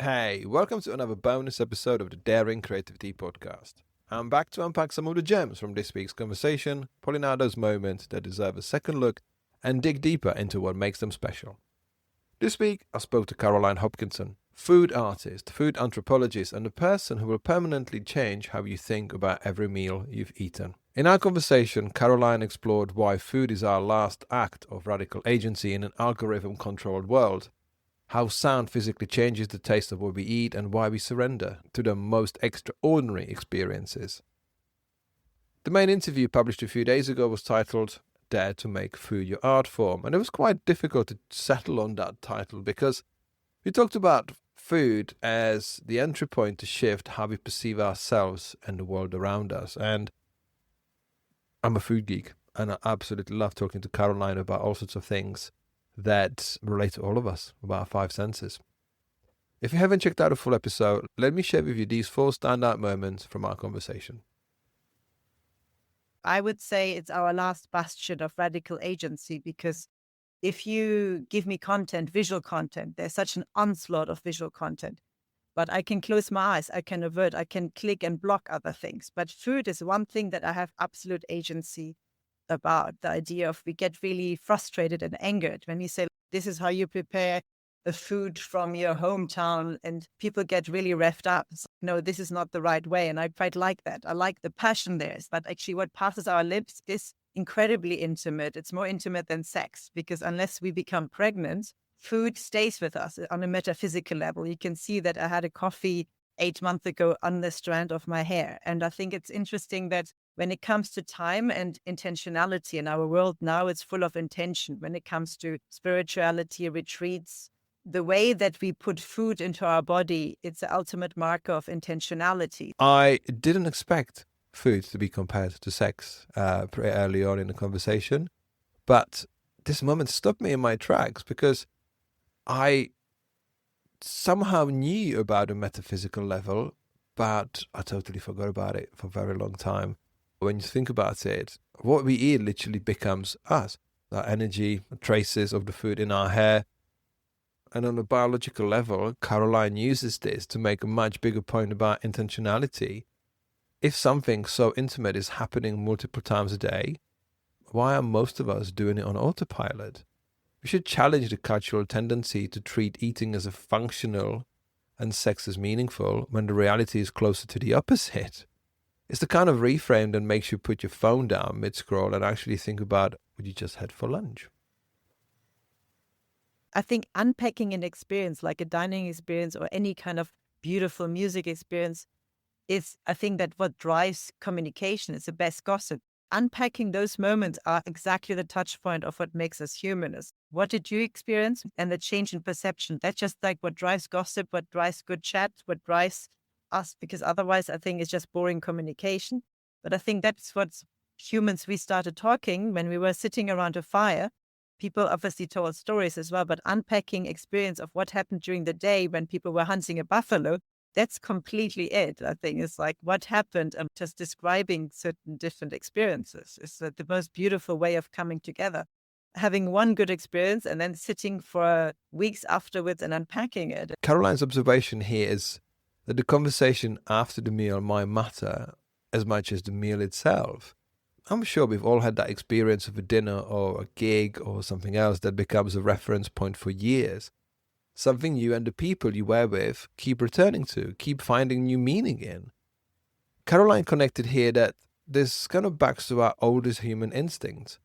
Hey, welcome to another bonus episode of the Daring Creativity Podcast. I'm back to unpack some of the gems from this week's conversation, pulling out those moments that deserve a second look and dig deeper into what makes them special. This week, I spoke to Caroline Hobkinson, food artist, food anthropologist, and the person who will permanently change how you think about every meal you've eaten. In our conversation, Caroline explored why food is our last act of radical agency in an algorithm-controlled world, how sound physically changes the taste of what we eat, and why we surrender to the most extraordinary experiences. The main interview published a few days ago was titled Dare to Make Food Your Art Form, and it was quite difficult to settle on that title because we talked about food as the entry point to shift how we perceive ourselves and the world around us. And I'm a food geek, and I absolutely love talking to Caroline about all sorts of things that relate to all of us, about our five senses. If you haven't checked out a full episode, let me share with you these 4 standout moments from our conversation. I would say it's our last bastion of radical agency, because if you give me content, visual content, there's such an onslaught of visual content. But I can close my eyes, I can avert, I can click and block other things. But food is one thing that I have absolute agency about. The idea of we get really frustrated and angered when you say, this is how you prepare a food from your hometown, and people get really revved up. So, no, this is not the right way. And I quite like that. I like the passion there. But actually what passes our lips is incredibly intimate. It's more intimate than sex, because unless we become pregnant, food stays with us on a metaphysical level. You can see that I had a coffee 8 months ago on the strand of my hair. And I think it's interesting that when it comes to time and intentionality in our world now, it's full of intention. When it comes to spirituality, retreats, the way that we put food into our body, it's the ultimate marker of intentionality. I didn't expect food to be compared to sex pretty early on in the conversation, but this moment stopped me in my tracks because I somehow knew about a metaphysical level, but I totally forgot about it for a very long time. When you think about it, what we eat literally becomes us. Our energy, traces of the food in our hair. And on a biological level, Caroline uses this to make a much bigger point about intentionality. If something so intimate is happening multiple times a day, why are most of us doing it on autopilot? We should challenge the cultural tendency to treat eating as a functional and sex as meaningful when the reality is closer to the opposite. It's the kind of reframe that makes you put your phone down mid-scroll and actually think about what you just had for lunch. I think unpacking an experience like a dining experience or any kind of beautiful music experience is, I think, that what drives communication. It's the best gossip. Unpacking those moments are exactly the touch point of what makes us human. Is what did you experience? And the change in perception. That's just like what drives gossip, what drives good chat, what drives us, because otherwise I think it's just boring communication. But I think that's what humans, we started talking when we were sitting around a fire. People obviously told stories as well, but unpacking experience of what happened during the day when people were hunting a buffalo, that's completely it. I think it's like what happened. I'm just describing certain different experiences. It's the most beautiful way of coming together. Having one good experience and then sitting for weeks afterwards and unpacking it. Caroline's observation here is that the conversation after the meal might matter as much as the meal itself. I'm sure we've all had that experience of a dinner or a gig or something else that becomes a reference point for years. Something you and the people you were with keep returning to, keep finding new meaning in. Caroline connected here that this kind of backs to our oldest human instinct.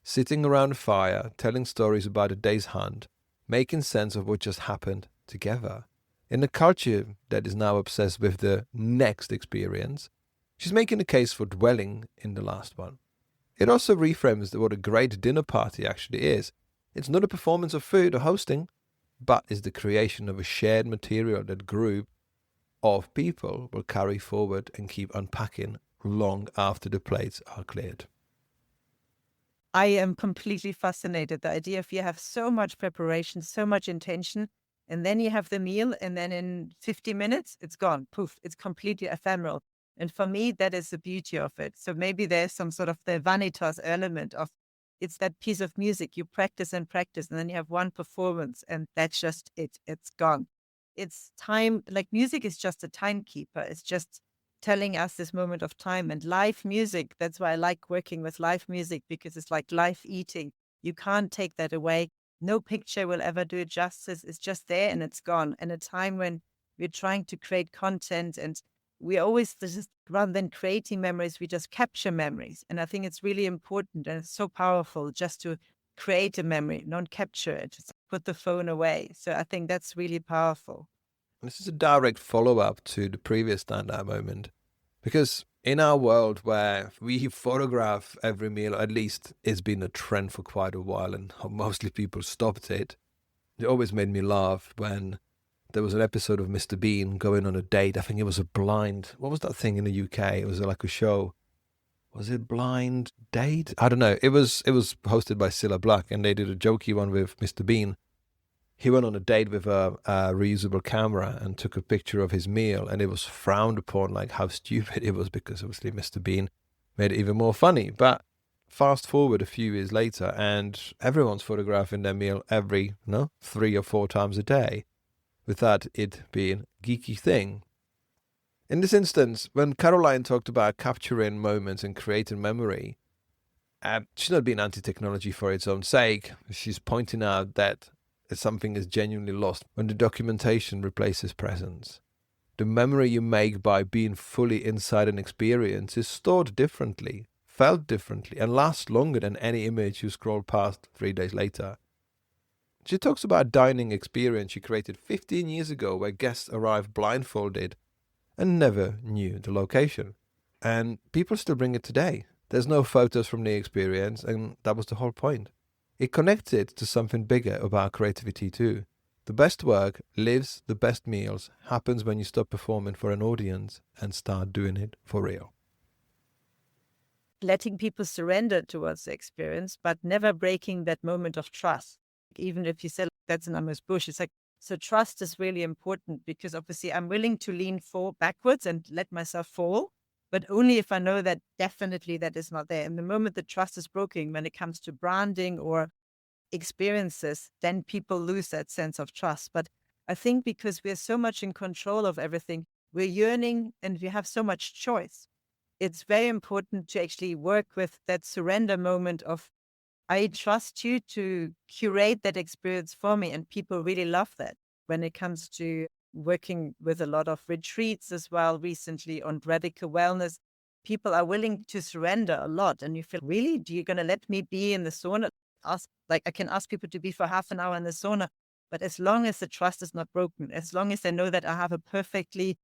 Sitting around a fire, telling stories about a day's hunt, making sense of what just happened together. In a culture that is now obsessed with the next experience, she's making a case for dwelling in the last one. It also reframes what a great dinner party actually is. It's not a performance of food or hosting, but is the creation of a shared material that group of people will carry forward and keep unpacking long after the plates are cleared. I am completely fascinated. The idea of you have so much preparation, so much intention, and then you have the meal, and then in 50 minutes, it's gone. Poof, it's completely ephemeral. And for me, that is the beauty of it. So maybe there's some sort of the vanitas element of it's that piece of music you practice, and then you have one performance, and that's just it. It's gone. it's time, like music is just a timekeeper. It's just telling us this moment of time. And live music, that's why I like working with live music, because it's like live eating. You can't take that away. No picture will ever do it justice. It's just there and it's gone. And a time when we're trying to create content, and we always just, rather than creating memories, we just capture memories. And I think it's really important and it's so powerful just to create a memory, not capture it, just put the phone away. So I think that's really powerful. This is a direct follow-up to the previous standout moment, because in our world where we photograph every meal, at least it's been a trend for quite a while, and mostly people stopped it. It always made me laugh when there was an episode of Mr. Bean going on a date. I think it was a blind, what was that thing in the UK? It was like a show. Was it Blind Date? I don't know. It was hosted by Cilla Black, and they did a jokey one with Mr. Bean. He went on a date with a reusable camera and took a picture of his meal, and it was frowned upon, like how stupid it was, because obviously Mr. Bean made it even more funny. But fast forward a few years later, and everyone's photographing their meal every 3 or 4 times a day, without it being a geeky thing. In this instance, when Caroline talked about capturing moments and creating memory, she's not being anti-technology for its own sake. She's pointing out that something is genuinely lost when the documentation replaces presence. The memory you make by being fully inside an experience is stored differently, felt differently, and lasts longer than any image you scroll past 3 days later. She talks about a dining experience she created 15 years ago where guests arrived blindfolded and never knew the location. And people still bring it today. There's no photos from the experience, and that was the whole point. It connected to something bigger about creativity too. The best work lives, the best meals happens when you stop performing for an audience and start doing it for real. Letting people surrender towards the experience, but never breaking that moment of trust. Even if you say that's an amuse bouche, it's like, so trust is really important, because obviously I'm willing to lean backwards and let myself fall, but only if I know that definitely that is not there. And the moment the trust is broken, when it comes to branding or experiences, then people lose that sense of trust. But I think because we're so much in control of everything, we're yearning and we have so much choice. It's very important to actually work with that surrender moment of, I trust you to curate that experience for me. And people really love that. When it comes to working with a lot of retreats as well recently on radical wellness, people are willing to surrender a lot. And you feel, really, do you going to let me be in the sauna? I can ask people to be for half an hour in the sauna, but as long as the trust is not broken, as long as they know that I have a perfectly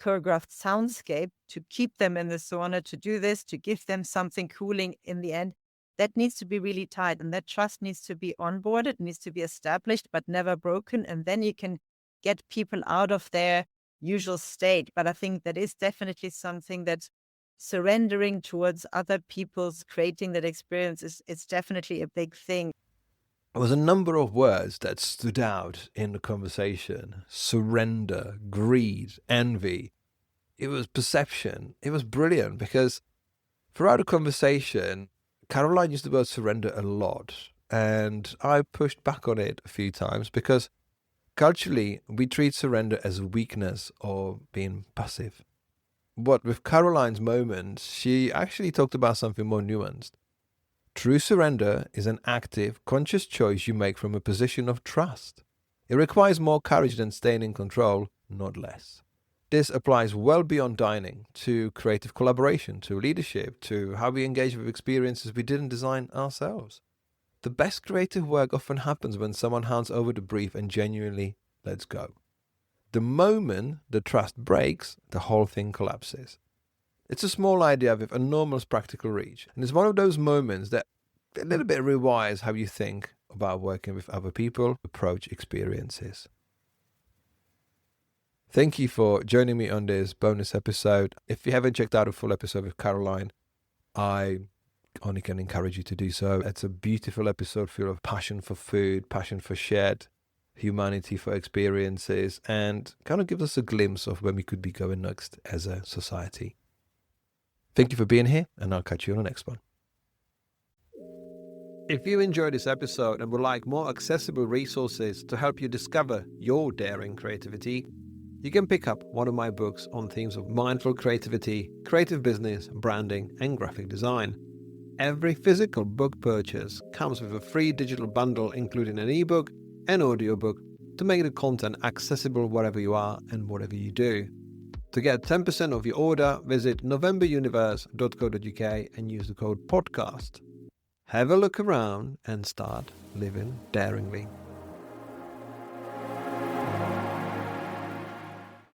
choreographed soundscape to keep them in the sauna, to do this, to give them something cooling in the end, that needs to be really tight, and that trust needs to be onboarded, needs to be established, but never broken. And then you can get people out of their usual state. But I think that is definitely something that surrendering towards other people's creating that experience is definitely a big thing. There was a number of words that stood out in the conversation: surrender, greed, envy. It was perception. It was brilliant, because throughout the conversation, Caroline used the word surrender a lot, and I pushed back on it a few times, because culturally we treat surrender as weakness or being passive. But with Caroline's moment, she actually talked about something more nuanced. True surrender is an active, conscious choice you make from a position of trust. It requires more courage than staying in control, not less. This applies well beyond dining, to creative collaboration, to leadership, to how we engage with experiences we didn't design ourselves. The best creative work often happens when someone hands over the brief and genuinely lets go. The moment the trust breaks, the whole thing collapses. It's a small idea with enormous practical reach, and it's one of those moments that a little bit rewires how you think about working with other people, approach experiences. Thank you for joining me on this bonus episode. If you haven't checked out a full episode with Caroline, I only can encourage you to do so. It's a beautiful episode full of passion for food, passion for shared humanity, for experiences, and kind of gives us a glimpse of where we could be going next as a society. Thank you for being here, and I'll catch you on the next one. If you enjoyed this episode and would like more accessible resources to help you discover your daring creativity, you can pick up one of my books on themes of mindful creativity, creative business, branding, and graphic design. Every physical book purchase comes with a free digital bundle including an ebook and audiobook to make the content accessible wherever you are and whatever you do. To get 10% off your order, visit novemberuniverse.co.uk and use the code PODCAST. Have a look around and start living daringly.